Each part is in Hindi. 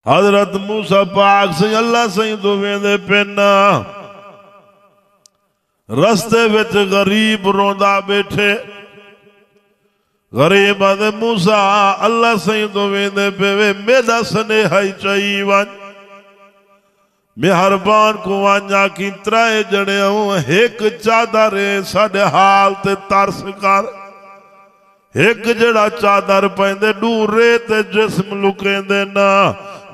हजरत मूसा पाक से अल्लाह से दुवेंदे पेना रस्ते विच गरीब रोंदा बैठे। गरीब आदे मूसा अल्लाह से दुवेंदे पेवे मेरा स्नेहा ही चई वन मेहरबान को वांजा की त्राए जड़े एक चादर साडे हाल ते तरस कर। एक जड़ा चादर पैंदे डूरे ते जिस्म लुकेंदे ना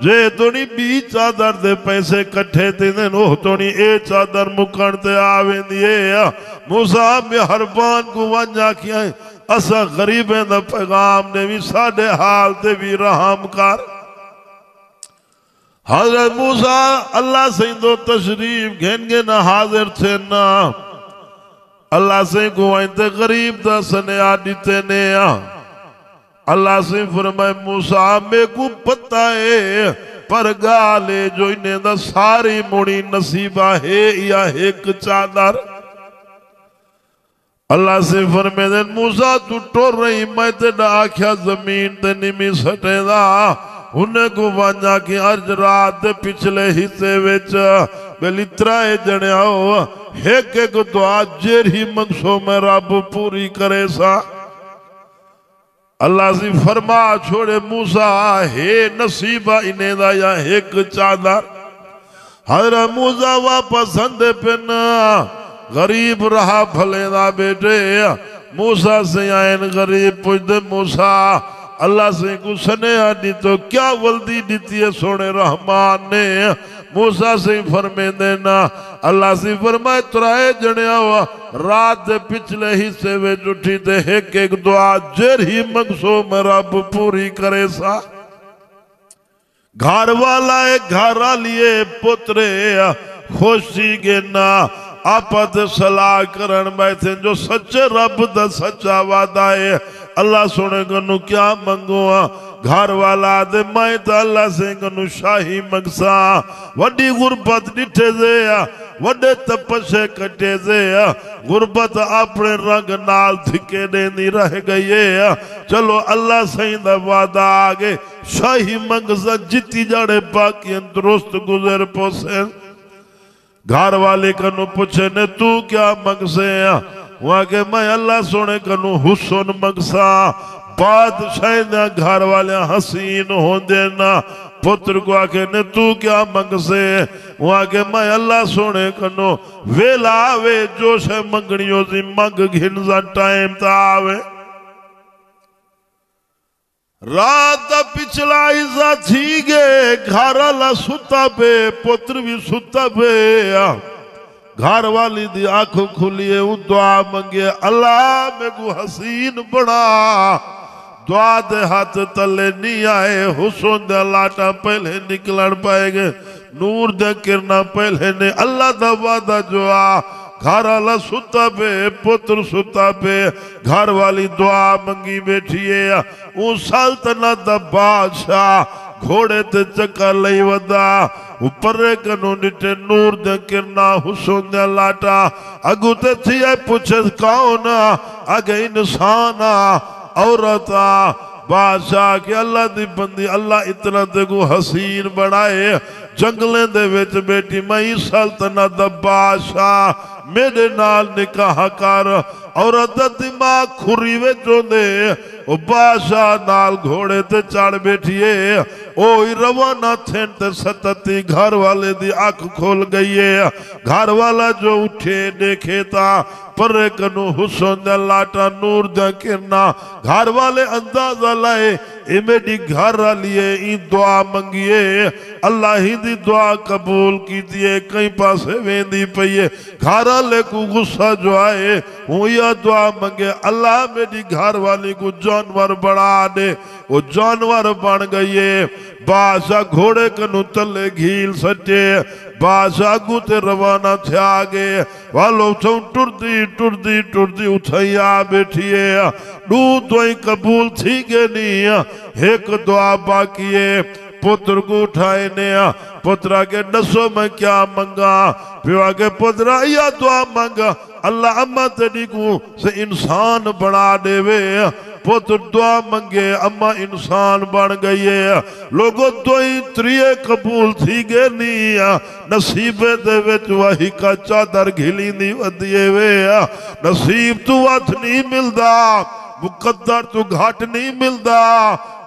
जे तोनी बी चादर दे पैसे कट्ठे तेने ओह तोनी ए चादर मुकण ते आवेंदी है। मूसा मेहरबान को वांजा किया असा गरीबें दा पैगाम ने भी साडे हाल ते भी रहम कर। हजरत मूसा अल्लाह से दो तशरीफ घेनगे ना हाजिर थे ना अल्लाह से गुवाइते गरीब दा सनेहा दीते ने अल्लाह से फरमाए मूसा मेरे को पता है पर गाले जो इन्हें दा सारी मुड़ी नसीबा है या एक चादर। अल्लाह से फरमाए मूसा तू टुर रही मैं तेरा आख्या जमीन ते निमी सटेदा उन्हें को वांजा की अर्ज रात दे पिछले हिस्से विच बेलित्राए जने आओ एक एक दुआ जेरी मंगसो में रब पूरी करे सा। अल्लाह से फरमा छोड़े मूसा हे नसीबा इन्हें दा या एक चादर। हजरत मूसा वापस अंधे पिन गरीब रहा भले दा बेटे मूसा से आयन गरीब पुछदे मूसा अल्लाह से को स्नेहा दी तो क्या वल्दी दीती है सोने रहमान ने। मूसा से फरमे देना अल्लाह से फरमाए त्राए जने हुआ रात दे पिछले हिस्से में उठी ते एक एक दुआ जेरी मंगसो में रब पूरी करे सा। घर वाला घर लिए पुत्रे खुशी के ना आपत सलाह करन बैठे जो सच्चे रब दा सच्चा वादा है। अल्लाह सुने कनु क्या मंगो घर वाला दे मैं तो अल्लाह से कनु शाही मंगसा वड्डी गुरबत डिठे दे वड्डे तपस्या कटे दे गुरबत अपने रंग नाल धिके देनी रह गई है। चलो अल्लाह सही दा वादा आगे शाही मंगसा जिती जाने बाकी दुरुस्त गुजर पोसे। घर वाले कनु पूछे ने तू क्या मंगसे वहां के मैं अल्लाह सोने कनु हुसन मंगसा बादशाह घर वाले हसीन होंदे ना पुत्र को आके ने तू क्या मंगसे वहां के मैं अल्लाह सोने कनु वेला आवे जो से मंगनियों सी मंग घिन जा टाइम ता आवे। रात पिछला हिस्सा थी गे घर वाला सुता पे पुत्र भी सुता पे घर वाली दी आंख खुलिए दुआ मंगे अल्लाह मेरे को हसीन बना। दुआ दे हाथ तले नहीं आए हुसन दे लाटा पहले निकलन पाएगे नूर दे किरना पहले ने अल्लाह दा वादा जो घर वाला सुता पे पुत्र सुता पे घर वाली दुआ मंगी बैठी है। उस सल्तनत दा बादशाह घोड़े ते चक्कर लई वदा ऊपर कनु निटे नूर दे किरना हुसन दे लाटा अगू ते थी पूछे कौन आगे इंसान औरत बादशाह के अल्लाह दी बंदी अल्लाह इतना देखो हसीन बनाए जंगले दे विच बेटी मई सल्तनत दा बादशाह मेरे नाल निकाह कर औरत दा दिमाग खुरी विच होंदे ओ बादशाह नाल घोड़े ते चढ़ बैठिए ओ रवाना थे ते सतती घर वाले दी आंख खोल गई है। घर वाला जो उठे देखे ता पर कनु हुसन दा लाटा नूर दा किरना घर वाले अंदाजा लाए ए मेरी घर वालिए ई दुआ मंगिए अल्लाह ही दी दुआ कबूल कीतिए कई पासे वेंदी पई है। घर वाले को गुस्सा जो आए हूँ यह दुआ मंगे अल्लाह मेरी घर वाली को जानवर बना दे वो जानवर बन गई है। बादशाह घोड़े कनु तले घील सटे बादशाह गुते रवाना थे आगे वालो टुरदी टुरदी टुरदी उठैया बैठिए दू दुआई कबूल थी के नहीं एक दुआ बाकी है पुत्र को उठाए ने पुत्रा के दसो मैं क्या मंगा पिवा के पुत्रा या दुआ मांगा अल्लाह अम्मा तेरी को से इंसान बना देवे पुत्र दुआ मंगे अम्मा इंसान बन गई है लोगों तो ही त्रिये कबूल थी गए नहीं नसीबे दे विच वही का चादर घिली नहीं वधिए वे नसीब तू हथ नहीं मिलदा मुकद्दर तू घट नहीं मिलदा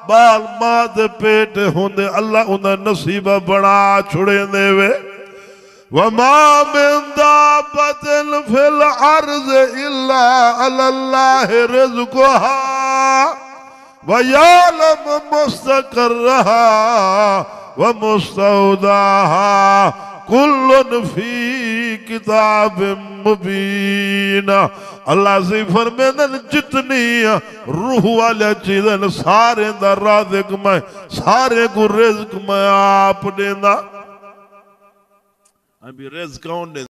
बाल मां दे पेट होंदे अल्लाह उन्हें नसीब बना छुड़े देवे वमा मिन दाब्बतिन फिल अर्ज़ इल्ला अल्लाह रिज़्क़ुहा व यअलम मुस्तक़र्रहा व मुस्तौदाहा कुल्लुन फी किताबिम मुबीन अल्लाह से फरमाते जितनी रूह वाले चीज़ें सारे दा राज़िक मैं सारे को रिज़्क़ मैं आप देना अभी रिज़्क़ कौन दे